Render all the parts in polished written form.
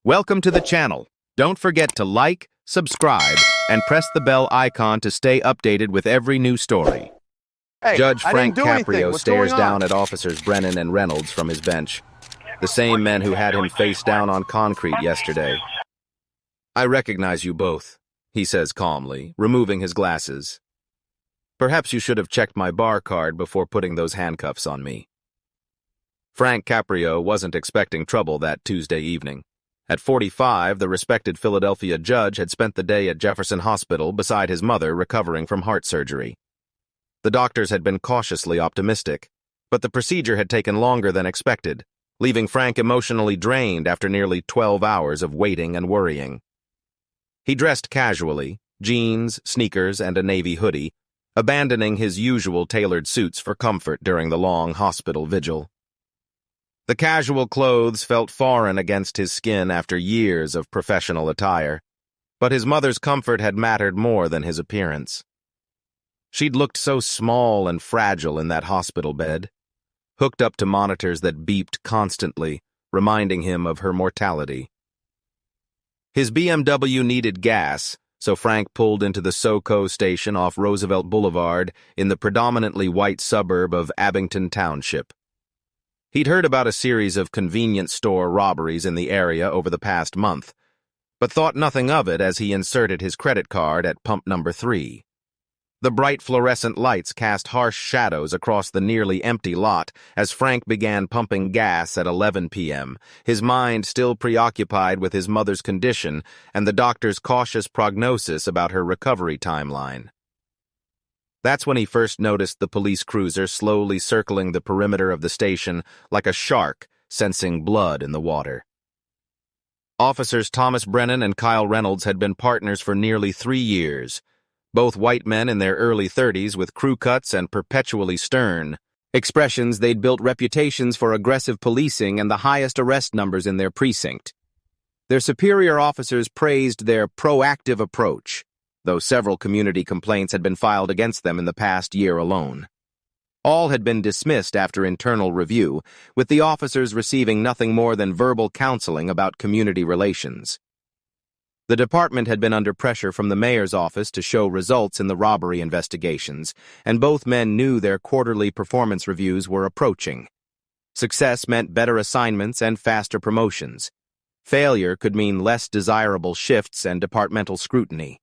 Welcome to the channel. Don't forget to like, subscribe, and press the bell icon to stay updated with every new story. Hey, Judge I Frank didn't do anything. Caprio What's stares going on? down at officers Brennan and Reynolds from his bench, the same men who had him face down on concrete yesterday. "I recognize you both," he says calmly, removing his glasses. "Perhaps you should have checked my bar card before putting those handcuffs on me." Frank Caprio wasn't expecting trouble that Tuesday evening. At 45, the respected Philadelphia judge had spent the day at Jefferson Hospital beside his mother recovering from heart surgery. The doctors had been cautiously optimistic, but the procedure had taken longer than expected, leaving Frank emotionally drained after nearly 12 hours of waiting and worrying. He dressed casually, jeans, sneakers, and a navy hoodie, abandoning his usual tailored suits for comfort during the long hospital vigil. The casual clothes felt foreign against his skin after years of professional attire, but his mother's comfort had mattered more than his appearance. She'd looked so small and fragile in that hospital bed, hooked up to monitors that beeped constantly, reminding him of her mortality. His BMW needed gas, so Frank pulled into the SoCo station off Roosevelt Boulevard in the predominantly white suburb of Abington Township. He'd heard about a series of convenience store robberies in the area over the past month, but thought nothing of it as he inserted his credit card at pump number 3. The bright fluorescent lights cast harsh shadows across the nearly empty lot as Frank began pumping gas at 11 p.m., his mind still preoccupied with his mother's condition and the doctor's cautious prognosis about her recovery timeline. That's when he first noticed the police cruiser slowly circling the perimeter of the station like a shark sensing blood in the water. Officers Thomas Brennan and Kyle Reynolds had been partners for nearly 3 years, both white men in their early 30s with crew cuts and perpetually stern, expressions they'd built reputations for aggressive policing and the highest arrest numbers in their precinct. Their superior officers praised their proactive approach, though several community complaints had been filed against them in the past year alone. All had been dismissed after internal review, with the officers receiving nothing more than verbal counseling about community relations. The department had been under pressure from the mayor's office to show results in the robbery investigations, and both men knew their quarterly performance reviews were approaching. Success meant better assignments and faster promotions. Failure could mean less desirable shifts and departmental scrutiny.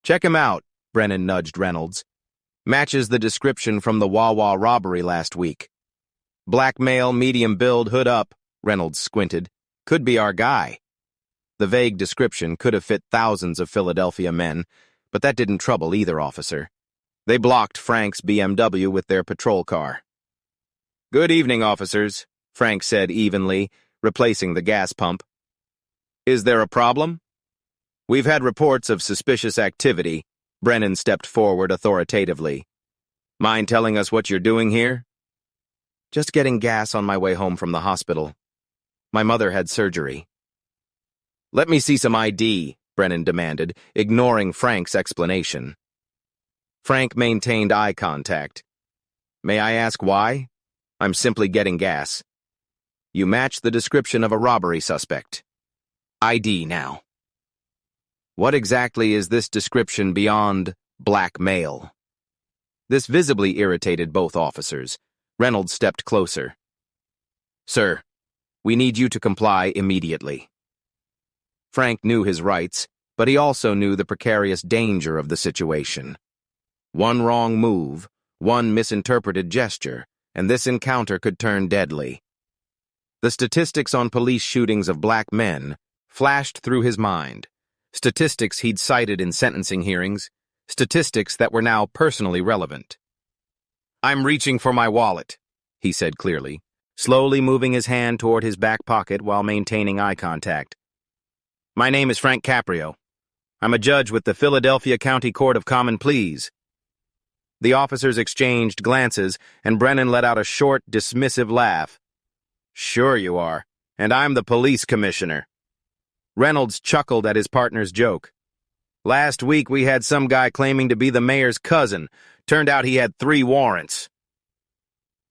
"Check him out," Brennan nudged Reynolds. "Matches the description from the Wawa robbery last week." "Black male, medium build, hood up," Reynolds squinted. "Could be our guy." The vague description could have fit thousands of Philadelphia men, but that didn't trouble either officer. They blocked Frank's BMW with their patrol car. "Good evening, officers," Frank said evenly, replacing the gas pump. "Is there a problem?" "We've had reports of suspicious activity." Brennan stepped forward authoritatively. "Mind telling us what you're doing here?" "Just getting gas on my way home from the hospital. My mother had surgery." "Let me see some ID," Brennan demanded, ignoring Frank's explanation. Frank maintained eye contact. "May I ask why?" "I'm simply getting gas." "You match the description of a robbery suspect." "ID now." "What exactly is this description beyond black male?" This visibly irritated both officers. Reynolds stepped closer. "Sir, we need you to comply immediately." Frank knew his rights, but he also knew the precarious danger of the situation. One wrong move, one misinterpreted gesture, and this encounter could turn deadly. The statistics on police shootings of black men flashed through his mind. Statistics he'd cited in sentencing hearings, statistics that were now personally relevant. "I'm reaching for my wallet," he said clearly, slowly moving his hand toward his back pocket while maintaining eye contact. "My name is Frank Caprio. I'm a judge with the Philadelphia County Court of Common Pleas." The officers exchanged glances, and Brennan let out a short, dismissive laugh. "Sure you are, and I'm the police commissioner." Reynolds chuckled at his partner's joke. "Last week we had some guy claiming to be the mayor's cousin. Turned out he had 3 warrants."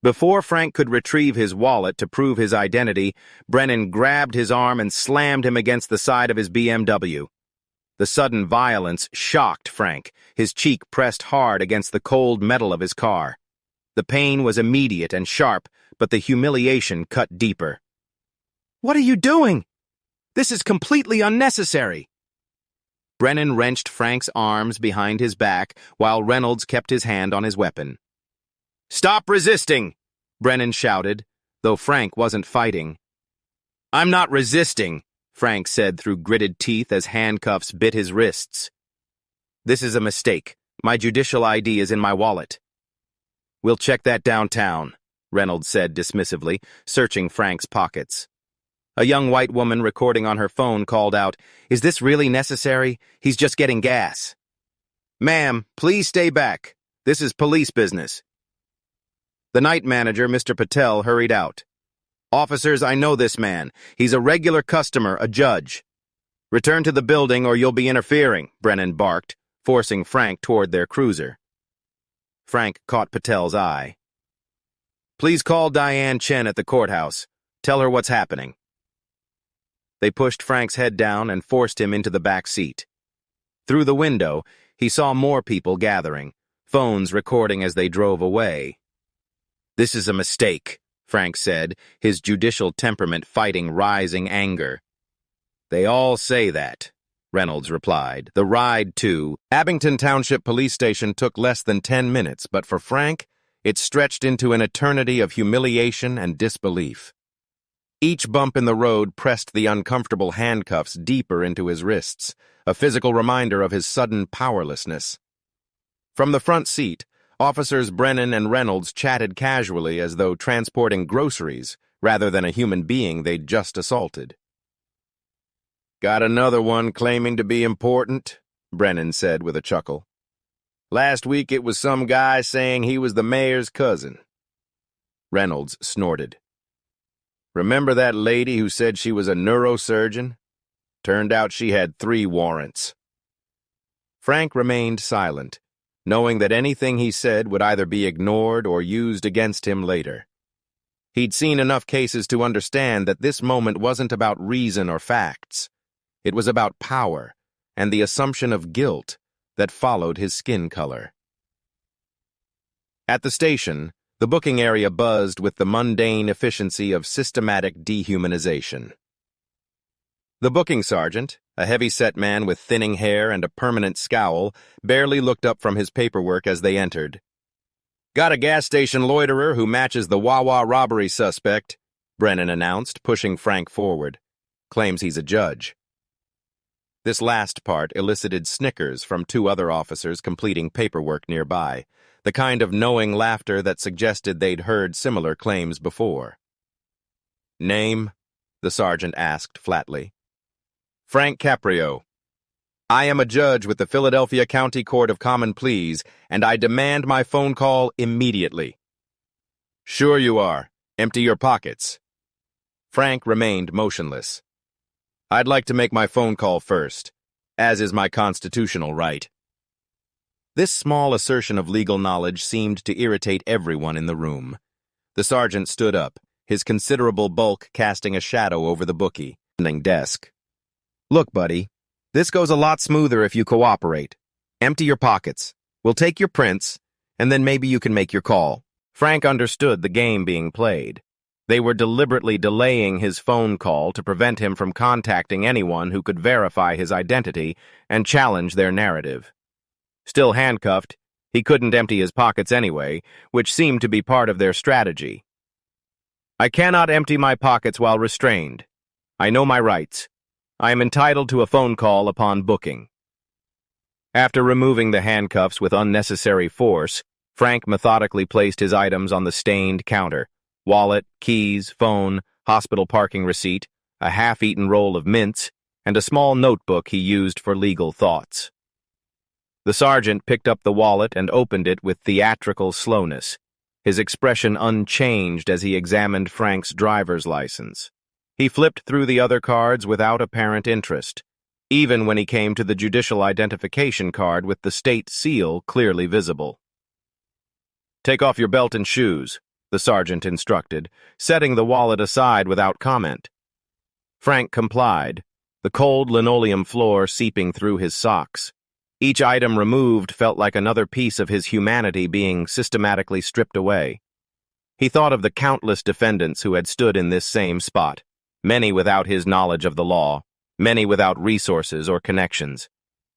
Before Frank could retrieve his wallet to prove his identity, Brennan grabbed his arm and slammed him against the side of his BMW. The sudden violence shocked Frank, his cheek pressed hard against the cold metal of his car. The pain was immediate and sharp, but the humiliation cut deeper. "What are you doing? This is completely unnecessary." Brennan wrenched Frank's arms behind his back while Reynolds kept his hand on his weapon. "Stop resisting!" Brennan shouted, though Frank wasn't fighting. "I'm not resisting," Frank said through gritted teeth as handcuffs bit his wrists. "This is a mistake. My judicial ID is in my wallet." "We'll check that downtown," Reynolds said dismissively, searching Frank's pockets. A young white woman recording on her phone called out, "Is this really necessary? He's just getting gas." "Ma'am, please stay back. This is police business." The night manager, Mr. Patel, hurried out. "Officers, I know this man. He's a regular customer, a judge." "Return to the building or you'll be interfering," Brennan barked, forcing Frank toward their cruiser. Frank caught Patel's eye. "Please call Diane Chen at the courthouse. Tell her what's happening." They pushed Frank's head down and forced him into the back seat. Through the window, he saw more people gathering, phones recording as they drove away. "This is a mistake," Frank said, his judicial temperament fighting rising anger. "They all say that," Reynolds replied. The ride to Abington Township Police Station took less than 10 minutes, but for Frank, it stretched into an eternity of humiliation and disbelief. Each bump in the road pressed the uncomfortable handcuffs deeper into his wrists, a physical reminder of his sudden powerlessness. From the front seat, Officers Brennan and Reynolds chatted casually as though transporting groceries rather than a human being they'd just assaulted. "Got another one claiming to be important," Brennan said with a chuckle. "Last week it was some guy saying he was the mayor's cousin." Reynolds snorted. "Remember that lady who said she was a neurosurgeon? Turned out she had 3 warrants." Frank remained silent, knowing that anything he said would either be ignored or used against him later. He'd seen enough cases to understand that this moment wasn't about reason or facts. It was about power and the assumption of guilt that followed his skin color. At the station, the booking area buzzed with the mundane efficiency of systematic dehumanization. The booking sergeant, a heavy-set man with thinning hair and a permanent scowl, barely looked up from his paperwork as they entered. "Got a gas station loiterer who matches the Wawa robbery suspect," Brennan announced, pushing Frank forward. "Claims he's a judge." This last part elicited snickers from 2 other officers completing paperwork nearby, the kind of knowing laughter that suggested they'd heard similar claims before. "Name?" the sergeant asked flatly. "Frank Caprio. I am a judge with the Philadelphia County Court of Common Pleas, and I demand my phone call immediately." "Sure you are. Empty your pockets." Frank remained motionless. "I'd like to make my phone call first, as is my constitutional right." This small assertion of legal knowledge seemed to irritate everyone in the room. The sergeant stood up, his considerable bulk casting a shadow over the bookie desk. "Look, buddy, this goes a lot smoother if you cooperate. Empty your pockets. We'll take your prints, and then maybe you can make your call." Frank understood the game being played. They were deliberately delaying his phone call to prevent him from contacting anyone who could verify his identity and challenge their narrative. Still handcuffed, he couldn't empty his pockets anyway, which seemed to be part of their strategy. "I cannot empty my pockets while restrained. I know my rights. I am entitled to a phone call upon booking." After removing the handcuffs with unnecessary force, Frank methodically placed his items on the stained counter: wallet, keys, phone, hospital parking receipt, a half-eaten roll of mints, and a small notebook he used for legal thoughts. The sergeant picked up the wallet and opened it with theatrical slowness, his expression unchanged as he examined Frank's driver's license. He flipped through the other cards without apparent interest, even when he came to the judicial identification card with the state seal clearly visible. "Take off your belt and shoes," the sergeant instructed, setting the wallet aside without comment. Frank complied, the cold linoleum floor seeping through his socks. Each item removed felt like another piece of his humanity being systematically stripped away. He thought of the countless defendants who had stood in this same spot, many without his knowledge of the law, many without resources or connections.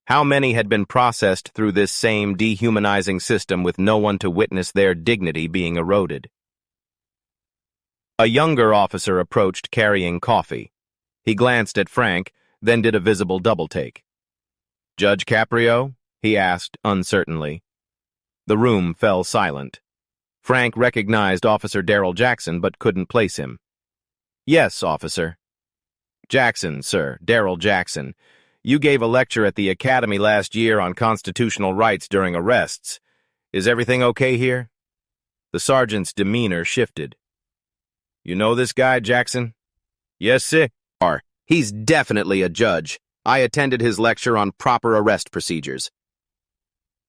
How many had been processed through this same dehumanizing system with no one to witness their dignity being eroded? A younger officer approached carrying coffee. He glanced at Frank, then did a visible double-take. "Judge Caprio?" he asked uncertainly. The room fell silent. Frank recognized Officer Darrell Jackson but couldn't place him. "Yes, officer." "Jackson, sir, Darrell Jackson. You gave a lecture at the Academy last year on constitutional rights during arrests. Is everything okay here?" The sergeant's demeanor shifted. "You know this guy, Jackson?" "Yes, sir." "He's definitely a judge. I attended his lecture on proper arrest procedures."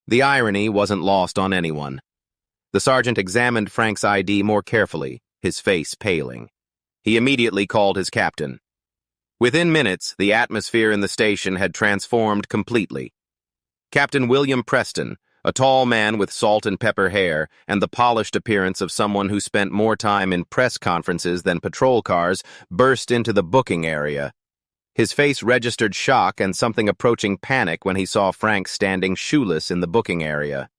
The irony wasn't lost on anyone. The sergeant examined Frank's ID more carefully, his face paling. He immediately called his captain. Within minutes, the atmosphere in the station had transformed completely. Captain William Preston, a tall man with salt and pepper hair and the polished appearance of someone who spent more time in press conferences than patrol cars, burst into the booking area. His face registered shock and something approaching panic when he saw Frank standing shoeless in the booking area.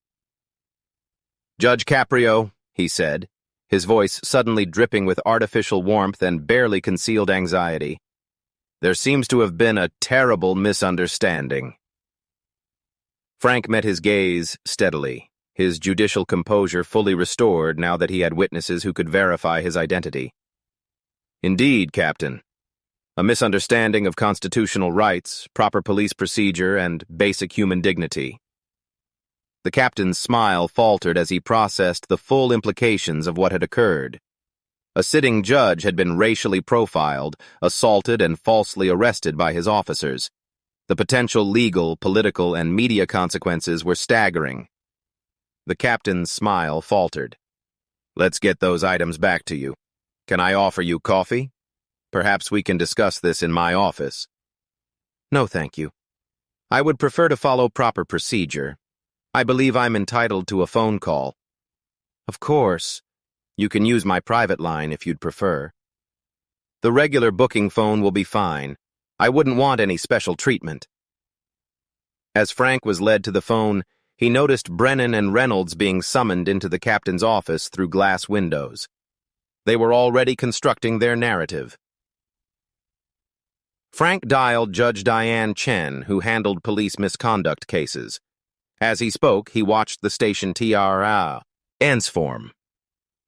"Judge Caprio," he said, his voice suddenly dripping with artificial warmth and barely concealed anxiety. "There seems to have been a terrible misunderstanding." Frank met his gaze steadily, his judicial composure fully restored now that he had witnesses who could verify his identity. "Indeed, Captain. A misunderstanding of constitutional rights, proper police procedure, and basic human dignity." The captain's smile faltered as he processed the full implications of what had occurred. A sitting judge had been racially profiled, assaulted, and falsely arrested by his officers. The potential legal, political, and media consequences were staggering. The captain's smile faltered. "Let's get those items back to you. Can I offer you coffee? Perhaps we can discuss this in my office." "No, thank you. I would prefer to follow proper procedure. I believe I'm entitled to a phone call." "Of course. You can use my private line if you'd prefer." "The regular booking phone will be fine. I wouldn't want any special treatment." As Frank was led to the phone, he noticed Brennan and Reynolds being summoned into the captain's office through glass windows. They were already constructing their narrative. Frank dialed Judge Diane Chen, who handled police misconduct cases. As he spoke, he watched the station TRA form.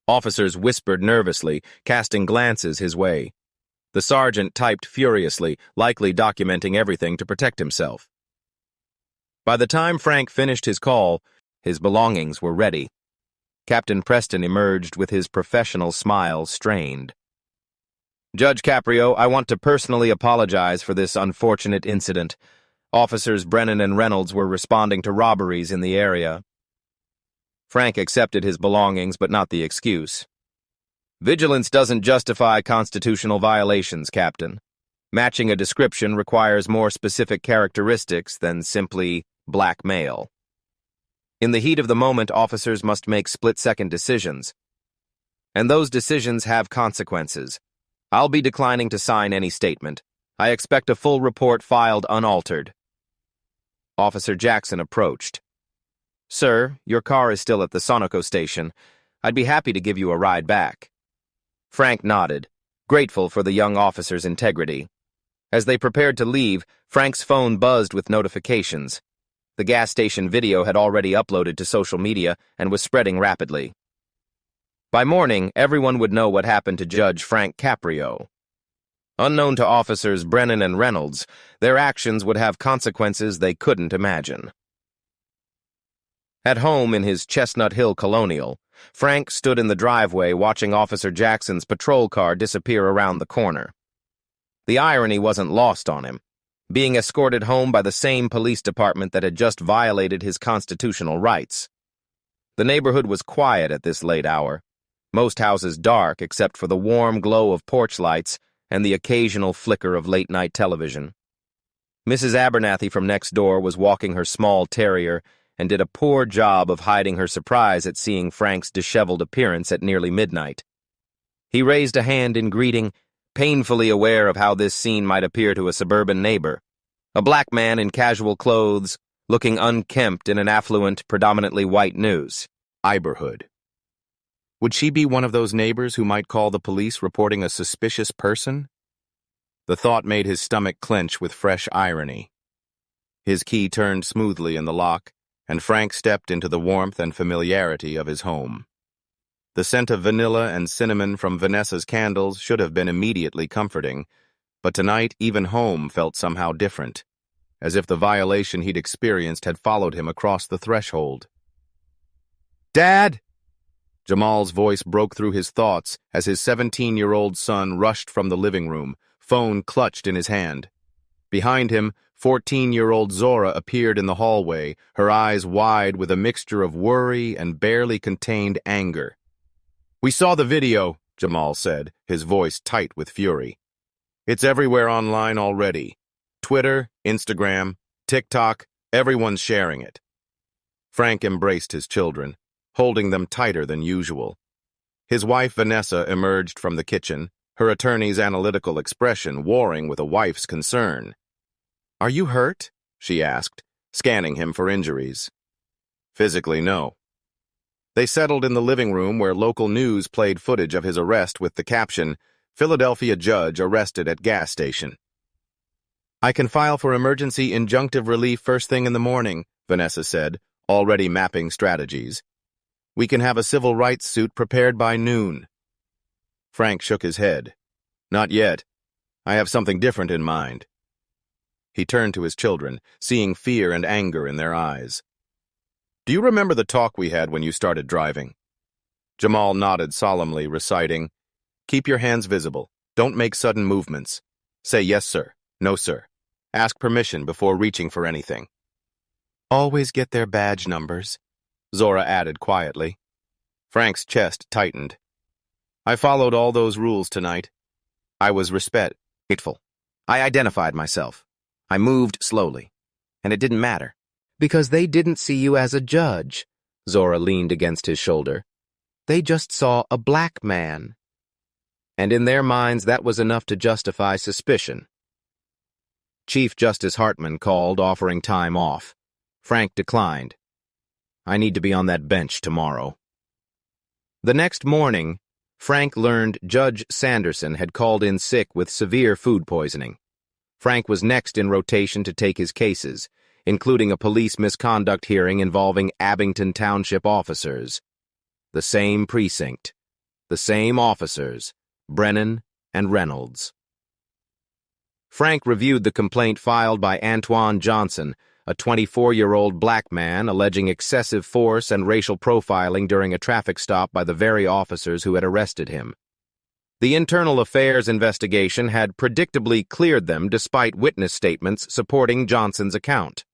Officers whispered nervously, casting glances his way. The sergeant typed furiously, likely documenting everything to protect himself. By the time Frank finished his call, his belongings were ready. Captain Preston emerged with his professional smile strained. "Judge Caprio, I want to personally apologize for this unfortunate incident. Officers Brennan and Reynolds were responding to robberies in the area." Frank accepted his belongings, but not the excuse. "Vigilance doesn't justify constitutional violations, Captain. Matching a description requires more specific characteristics than simply blackmail. In the heat of the moment, officers must make split-second decisions. And those decisions have consequences. I'll be declining to sign any statement. I expect a full report filed unaltered." Officer Jackson approached. "Sir, your car is still at the Sonoco station. I'd be happy to give you a ride back." Frank nodded, grateful for the young officer's integrity. As they prepared to leave, Frank's phone buzzed with notifications. The gas station video had already uploaded to social media and was spreading rapidly. By morning, everyone would know what happened to Judge Frank Caprio. Unknown to officers Brennan and Reynolds, their actions would have consequences they couldn't imagine. At home in his Chestnut Hill Colonial, Frank stood in the driveway watching Officer Jackson's patrol car disappear around the corner. The irony wasn't lost on him, being escorted home by the same police department that had just violated his constitutional rights. The neighborhood was quiet at this late hour. most houses dark except for the warm glow of porch lights and the occasional flicker of late-night television. Mrs. Abernathy from next door was walking her small terrier and did a poor job of hiding her surprise at seeing Frank's disheveled appearance at nearly midnight. He raised a hand in greeting, painfully aware of how this scene might appear to a suburban neighbor. A black man in casual clothes, looking unkempt in an affluent, predominantly white neighborhood. Would she be one of those neighbors who might call the police reporting a suspicious person? The thought made his stomach clench with fresh irony. His key turned smoothly in the lock, and Frank stepped into the warmth and familiarity of his home. The scent of vanilla and cinnamon from Vanessa's candles should have been immediately comforting, but tonight even home felt somehow different, as if the violation he'd experienced had followed him across the threshold. "Dad!" Jamal's voice broke through his thoughts as his 17-year-old son rushed from the living room, phone clutched in his hand. Behind him, 14-year-old Zora appeared in the hallway, her eyes wide with a mixture of worry and barely contained anger. "We saw the video," Jamal said, his voice tight with fury. "It's everywhere online already. Twitter, Instagram, TikTok, everyone's sharing it." Frank embraced his children, holding them tighter than usual. His wife Vanessa emerged from the kitchen, her attorney's analytical expression warring with a wife's concern. "Are you hurt?" she asked, scanning him for injuries. "Physically, no." They settled in the living room where local news played footage of his arrest with the caption, "Philadelphia judge arrested at gas station." "I can file for emergency injunctive relief first thing in the morning," Vanessa said, already mapping strategies. "We can have a civil rights suit prepared by noon." Frank shook his head. "Not yet. I have something different in mind." He turned to his children, seeing fear and anger in their eyes. "Do you remember the talk we had when you started driving?" Jamal nodded solemnly, reciting, "Keep your hands visible. Don't make sudden movements. Say yes, sir. No, sir. Ask permission before reaching for anything. Always get their badge numbers," Zora added quietly. Frank's chest tightened. "I followed all those rules tonight. I was respectful. I identified myself. I moved slowly. And it didn't matter. Because they didn't see you as a judge." Zora leaned against his shoulder. "They just saw a black man." And in their minds that was enough to justify suspicion. Chief Justice Hartman called, offering time off. Frank declined. "I need to be on that bench tomorrow." The next morning, Frank learned Judge Sanderson had called in sick with severe food poisoning. Frank was next in rotation to take his cases, including a police misconduct hearing involving Abington Township officers. The same precinct. The same officers, Brennan and Reynolds. Frank reviewed the complaint filed by Antoine Johnson, a 24-year-old black man alleging excessive force and racial profiling during a traffic stop by the very officers who had arrested him. The internal affairs investigation had predictably cleared them despite witness statements supporting Johnson's account.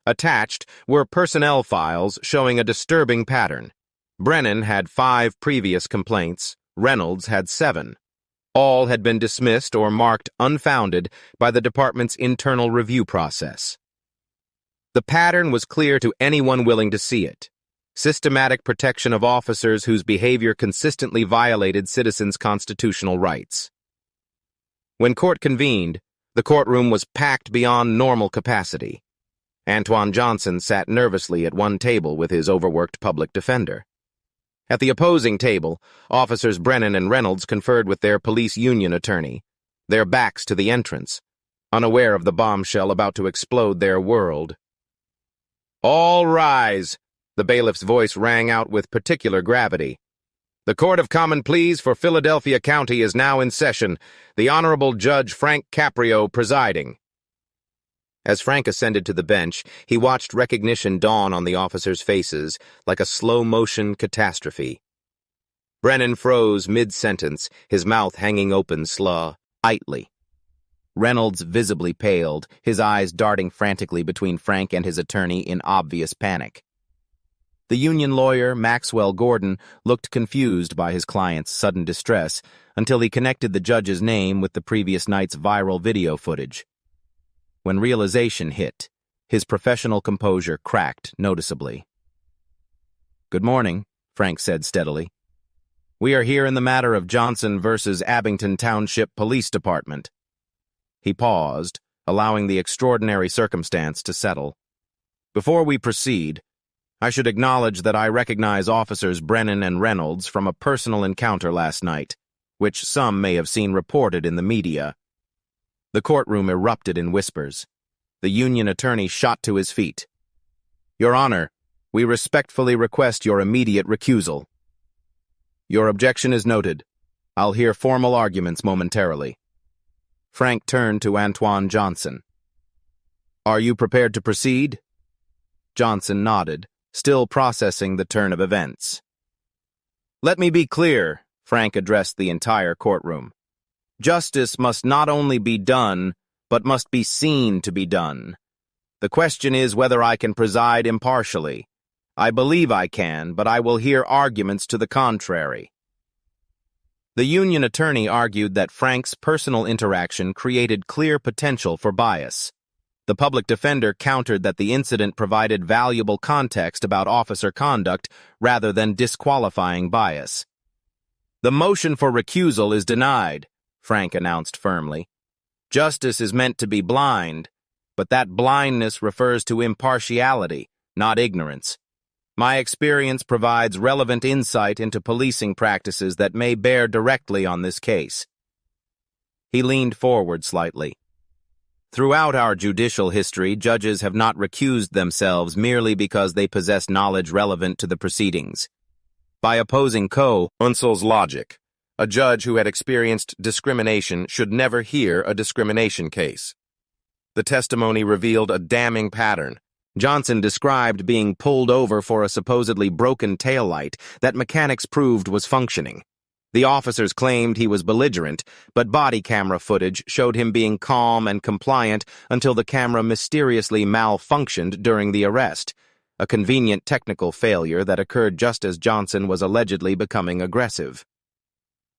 Attached were personnel files showing a disturbing pattern. Brennan had 5 previous complaints, Reynolds had 7. All had been dismissed or marked unfounded by the department's internal review process. The pattern was clear to anyone willing to see it. Systematic protection of officers whose behavior consistently violated citizens' constitutional rights. When court convened, the courtroom was packed beyond normal capacity. Antoine Johnson sat nervously at one table with his overworked public defender. At the opposing table, officers Brennan and Reynolds conferred with their police union attorney, their backs to the entrance, unaware of the bombshell about to explode their world. "All rise," the bailiff's voice rang out with particular gravity. "The Court of Common Pleas for Philadelphia County is now in session, the Honorable Judge Frank Caprio presiding." As Frank ascended to the bench, he watched recognition dawn on the officers' faces like a slow-motion catastrophe. Brennan froze mid-sentence, his mouth hanging open slightly. Reynolds visibly paled, his eyes darting frantically between Frank and his attorney in obvious panic. The union lawyer, Maxwell Gordon, looked confused by his client's sudden distress until he connected the judge's name with the previous night's viral video footage. When realization hit, his professional composure cracked noticeably. "Good morning," Frank said steadily. "We are here in the matter of Johnson versus Abington Township Police Department." He paused, allowing the extraordinary circumstance to settle. "Before we proceed, I should acknowledge that I recognize Officers Brennan and Reynolds from a personal encounter last night, which some may have seen reported in the media." The courtroom erupted in whispers. The union attorney shot to his feet. "Your Honor, we respectfully request your immediate recusal." "Your objection is noted. I'll hear formal arguments momentarily." Frank turned to Antoine Johnson. "Are you prepared to proceed?" Johnson nodded, still processing the turn of events. "Let me be clear," Frank addressed the entire courtroom. "Justice must not only be done, but must be seen to be done. The question is whether I can preside impartially. I believe I can, but I will hear arguments to the contrary." The union attorney argued that Frank's personal interaction created clear potential for bias. The public defender countered that the incident provided valuable context about officer conduct rather than disqualifying bias. "The motion for recusal is denied," Frank announced firmly. "Justice is meant to be blind, but that blindness refers to impartiality, not ignorance. My experience provides relevant insight into policing practices that may bear directly on this case." He leaned forward slightly. "Throughout our judicial history, judges have not recused themselves merely because they possess knowledge relevant to the proceedings. By opposing Unsel's logic, a judge who had experienced discrimination should never hear a discrimination case. The testimony revealed a damning pattern. Johnson described being pulled over for a supposedly broken taillight that mechanics proved was functioning. The officers claimed he was belligerent, but body camera footage showed him being calm and compliant until the camera mysteriously malfunctioned during the arrest, a convenient technical failure that occurred just as Johnson was allegedly becoming aggressive.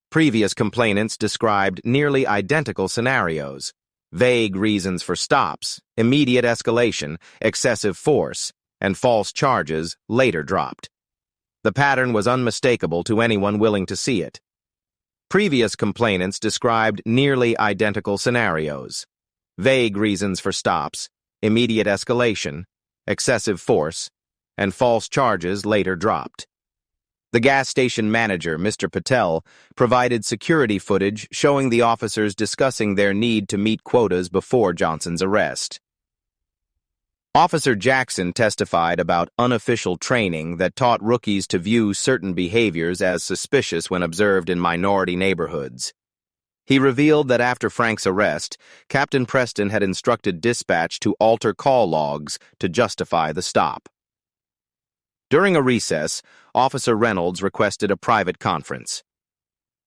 Previous complainants described nearly identical scenarios: vague reasons for stops, immediate escalation, excessive force, and false charges later dropped. The pattern was unmistakable to anyone willing to see it. Previous complainants described nearly identical scenarios: vague reasons for stops, immediate escalation, excessive force, and false charges later dropped. The gas station manager, Mr. Patel, provided security footage showing the officers discussing their need to meet quotas before Johnson's arrest. Officer Jackson testified about unofficial training that taught rookies to view certain behaviors as suspicious when observed in minority neighborhoods. He revealed that after Frank's arrest, Captain Preston had instructed dispatch to alter call logs to justify the stop. During a recess, Officer Reynolds requested a private conference.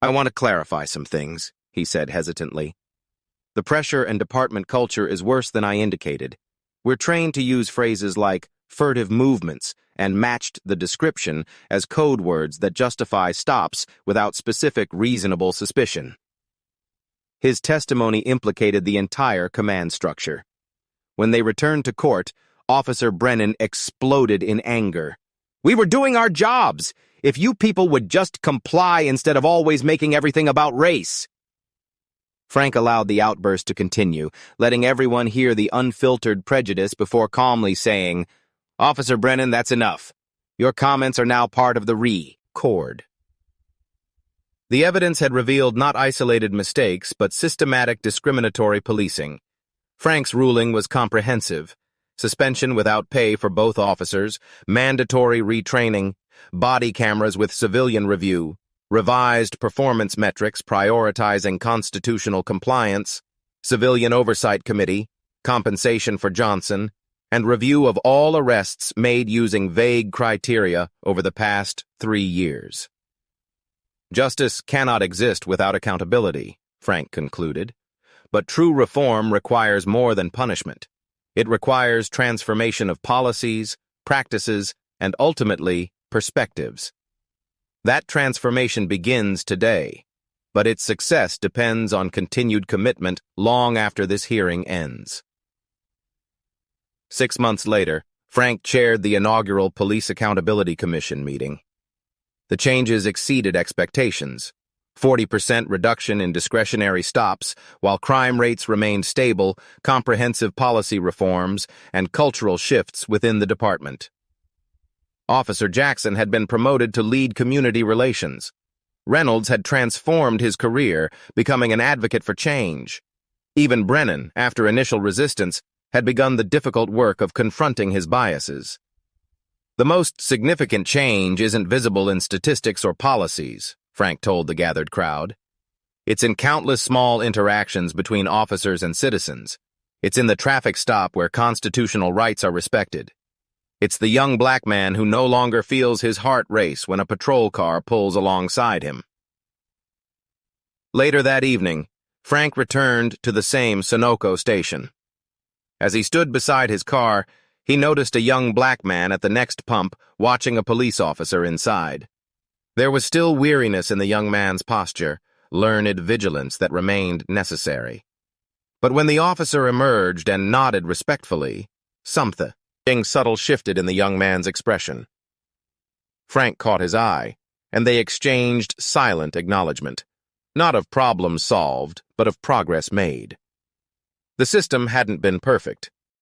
"I want to clarify some things," he said hesitantly. "The pressure and department culture is worse than I indicated. We're trained to use phrases like furtive movements and matched the description as code words that justify stops without specific reasonable suspicion." His testimony implicated the entire command structure. When they returned to court, Officer Brennan exploded in anger. "We were doing our jobs! If you people would just comply instead of always making everything about race!" Frank allowed the outburst to continue, letting everyone hear the unfiltered prejudice before calmly saying, "Officer Brennan, that's enough. Your comments are now part of the record." The evidence had revealed not isolated mistakes, but systematic discriminatory policing. Frank's ruling was comprehensive: suspension without pay for both officers, mandatory retraining, body cameras with civilian review, revised performance metrics prioritizing constitutional compliance, civilian oversight committee, compensation for Johnson, and review of all arrests made using vague criteria over the past 3 years. Justice cannot exist without accountability, Frank concluded, but true reform requires more than punishment. It requires transformation of policies, practices, and ultimately, perspectives. That transformation begins today, but its success depends on continued commitment long after this hearing ends. 6 months later, Frank chaired the inaugural Police Accountability Commission meeting. The changes exceeded expectations. 40% reduction in discretionary stops, while crime rates remained stable, comprehensive policy reforms, and cultural shifts within the department. Officer Jackson had been promoted to lead community relations. Reynolds had transformed his career, becoming an advocate for change. Even Brennan, after initial resistance, had begun the difficult work of confronting his biases. The most significant change isn't visible in statistics or policies, Frank told the gathered crowd. It's in countless small interactions between officers and citizens. It's in the traffic stop where constitutional rights are respected. It's the young black man who no longer feels his heart race when a patrol car pulls alongside him. Later that evening, Frank returned to the same Sunoco station. As he stood beside his car, he noticed a young black man at the next pump watching a police officer inside. There was still weariness in the young man's posture, learned vigilance that remained necessary. But when the officer emerged and nodded respectfully, something subtle shifted in the young man's expression. Frank caught his eye, and they exchanged silent acknowledgement, not of problems solved, but of progress made. The system hadn't been perfect.